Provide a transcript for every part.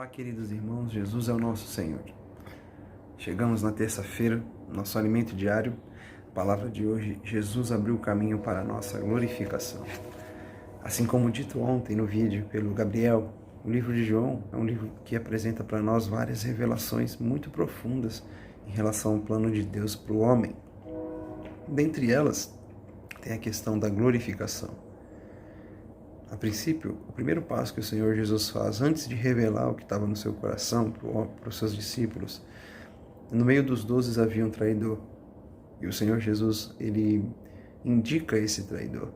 Olá, queridos irmãos, Jesus é o nosso Senhor. Chegamos na terça-feira, nosso alimento diário. A palavra de hoje, Jesus abriu o caminho para a nossa glorificação. Assim como dito ontem no vídeo pelo Gabriel, o livro de João é um livro que apresenta para nós várias revelações muito profundas em relação ao plano de Deus para o homem. Dentre elas, tem a questão da glorificação. A princípio, o primeiro passo que o Senhor Jesus faz, antes de revelar o que estava no seu coração para os seus discípulos, no meio dos 12 havia um traidor. E o Senhor Jesus, ele indica esse traidor.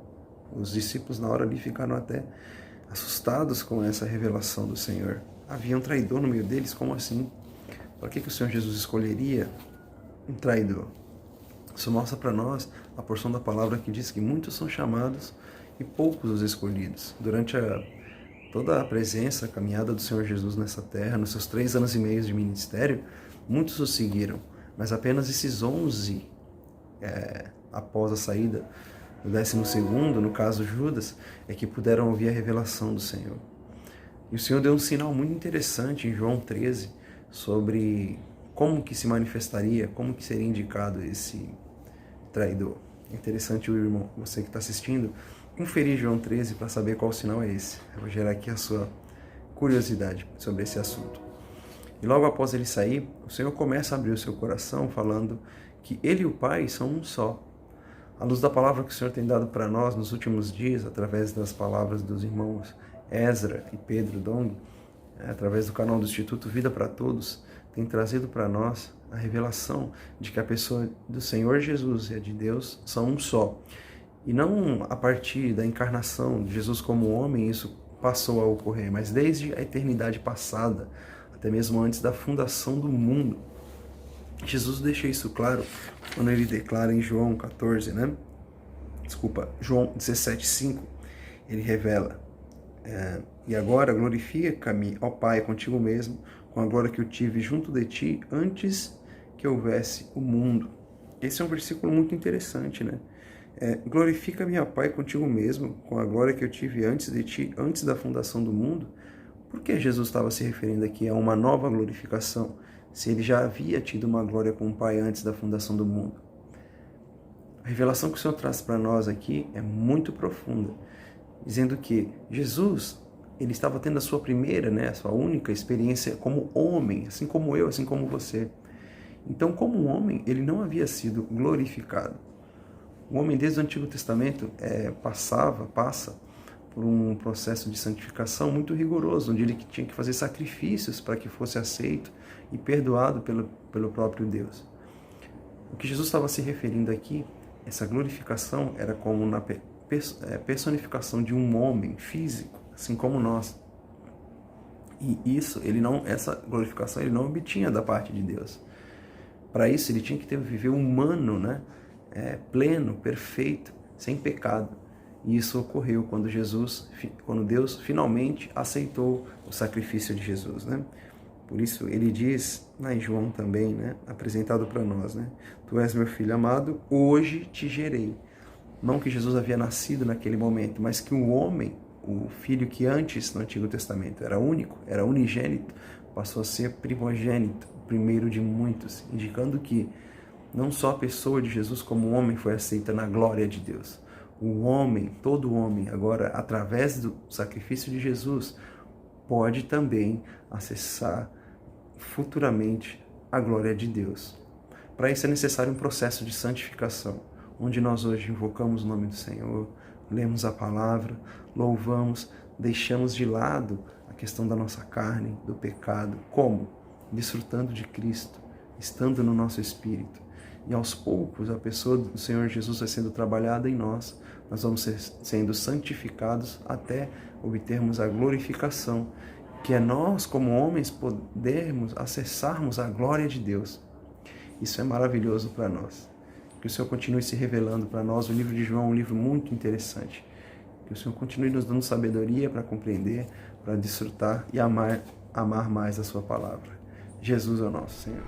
Os discípulos, na hora ali, ficaram até assustados com essa revelação do Senhor. Havia um traidor no meio deles? Como assim? Por que o Senhor Jesus escolheria um traidor? Isso mostra para nós a porção da palavra que diz que muitos são chamados e poucos os escolhidos. Durante toda a presença, a caminhada do Senhor Jesus nessa terra, nos seus 3 anos e meio de ministério, muitos o seguiram, mas apenas esses 11, após a saída do 12º, no caso Judas, é que puderam ouvir a revelação do Senhor. E o Senhor deu um sinal muito interessante em João 13, sobre como que se manifestaria, como que seria indicado esse traidor. É interessante, o irmão, você que está assistindo, conferir João 13 para saber qual sinal é esse. Eu vou gerar aqui a sua curiosidade sobre esse assunto. E logo após ele sair, o Senhor começa a abrir o seu coração falando que ele e o Pai são um só. À luz da palavra que o Senhor tem dado para nós nos últimos dias, através das palavras dos irmãos Ezra e Pedro Dong, através do canal do Instituto Vida para Todos, tem trazido para nós a revelação de que a pessoa do Senhor Jesus e a de Deus são um só. E não a partir da encarnação de Jesus como homem isso passou a ocorrer, mas desde a eternidade passada, até mesmo antes da fundação do mundo. Jesus deixa isso claro quando ele declara em João 14, João 17:5, ele revela: e agora glorifica-me, ó Pai, contigo mesmo, com a glória que eu tive junto de ti antes que houvesse o mundo. Esse é um versículo muito interessante, né? Glorifica-me, ó Pai, contigo mesmo, com a glória que eu tive antes de ti, antes da fundação do mundo. Por que Jesus estava se referindo aqui a uma nova glorificação, se ele já havia tido uma glória com o Pai antes da fundação do mundo? A revelação que o Senhor traz para nós aqui é muito profunda, dizendo que Jesus, ele estava tendo a sua primeira, a sua única experiência como homem, assim como eu, assim como você. Então, como homem, ele não havia sido glorificado. O homem, desde o Antigo Testamento, passa por um processo de santificação muito rigoroso, onde ele tinha que fazer sacrifícios para que fosse aceito e perdoado pelo próprio Deus. O que Jesus estava se referindo aqui, essa glorificação, era como na personificação de um homem físico, assim como nós. E essa glorificação ele não obtinha da parte de Deus. Para isso, ele tinha que viver humano, pleno, perfeito, sem pecado. E isso ocorreu quando Deus finalmente aceitou o sacrifício de Jesus, Por isso ele diz, em João também, apresentado para nós, Tu és meu filho amado, hoje te gerei. Não que Jesus havia nascido naquele momento, mas que o homem, o filho que antes no Antigo Testamento era único, era unigênito, passou a ser primogênito, o primeiro de muitos, indicando que não só a pessoa de Jesus como homem foi aceita na glória de Deus. O homem, todo homem, agora, através do sacrifício de Jesus, pode também acessar futuramente a glória de Deus. Para isso é necessário um processo de santificação, onde nós hoje invocamos o nome do Senhor, lemos a palavra, louvamos, deixamos de lado a questão da nossa carne, do pecado. Como? Desfrutando de Cristo, estando no nosso espírito. E aos poucos a pessoa do Senhor Jesus vai sendo trabalhada em nós, nós vamos sendo santificados até obtermos a glorificação, que é nós como homens podermos acessarmos a glória de Deus. Isso é maravilhoso para nós. Que o Senhor continue se revelando para nós. O livro de João é um livro muito interessante. Que o Senhor continue nos dando sabedoria para compreender, para desfrutar e amar mais a sua palavra. Jesus é o nosso Senhor.